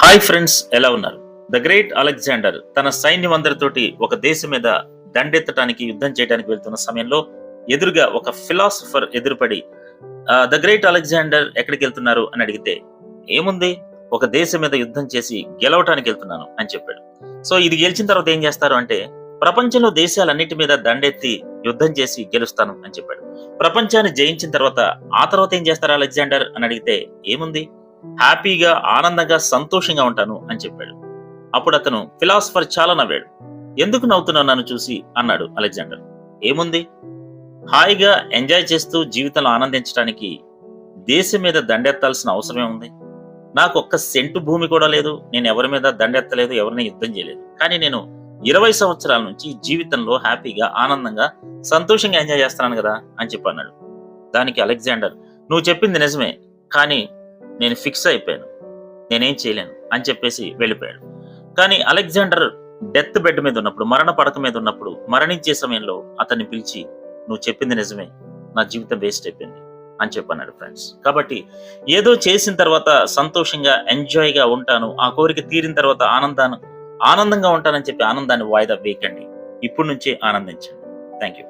Hi friends, ఎలా ఉన్నారు? The great Alexander తన సైన్యమందరితోటి ఒక దేశం మీద దండెత్తడానికి యుద్ధం చేయడానికి వెళ్తున్న సమయంలో ఎదురుగా ఒక ఫిలాసఫర్ ఎదురుపడి ద గ్రేట్ అలెగ్జాండర్ ఎక్కడికి వెళ్తున్నారు అని అడిగితే, ఏముంది, ఒక దేశం మీద యుద్ధం చేసి గెలవటానికి వెళ్తున్నాను అని చెప్పాడు. సో ఇది గెలిచిన తర్వాత ఏం చేస్తారు అంటే, ప్రపంచంలో దేశాలన్నిటి మీద దండెత్తి యుద్ధం చేసి గెలుస్తాను అని చెప్పాడు. ప్రపంచాన్ని జయించిన తర్వాత ఆ తర్వాత ఏం చేస్తారు అలెగ్జాండర్ అని అడిగితే, ఏముంది, హ్యాపీగా ఆనందంగా సంతోషంగా ఉంటాను అని చెప్పాడు. అప్పుడు అతను ఫిలాసఫర్ చాలా నవ్వాడు. ఎందుకు నవ్వుతున్నావు నన్ను చూసి అన్నాడు అలెగ్జాండర్. ఏముంది, హాయిగా ఎంజాయ్ చేస్తూ జీవితంలో ఆనందించడానికి దేశం మీద దండెత్తాల్సిన అవసరమే ఉంది. నాకు ఒక్క సెంటు భూమి కూడా లేదు, నేను ఎవరి మీద దండెత్తలేదు, ఎవరిని యుద్ధం చేయలేదు. కానీ నేను 20 సంవత్సరాల నుంచి జీవితంలో హ్యాపీగా ఆనందంగా సంతోషంగా ఎంజాయ్ చేస్తున్నాను కదా అని చెప్పి అన్నాడు. దానికి అలెగ్జాండర్, నువ్వు చెప్పింది నిజమే, కానీ నేను ఫిక్స్ అయిపోయాను, నేనేం చేయలేను అని చెప్పేసి వెళ్ళిపోయాడు. కానీ అలెగ్జాండర్ డెత్ బెడ్ మీద ఉన్నప్పుడు, మరణ పడక మీద ఉన్నప్పుడు, మరణించే సమయంలో అతన్ని పిలిచి, నువ్వు చెప్పింది నిజమే, నా జీవితం వేస్ట్ అయిపోయింది అని చెప్పన్నాడు ఫ్రెండ్స్. కాబట్టి ఏదో చేసిన తర్వాత సంతోషంగా ఎంజాయ్గా ఉంటాను, ఆ కోరిక తీరిన తర్వాత ఆనందంగా ఉంటానని చెప్పి ఆనందాన్ని వాయిదా వేయకండి. ఇప్పటి నుంచే ఆనందించండి. Thank you.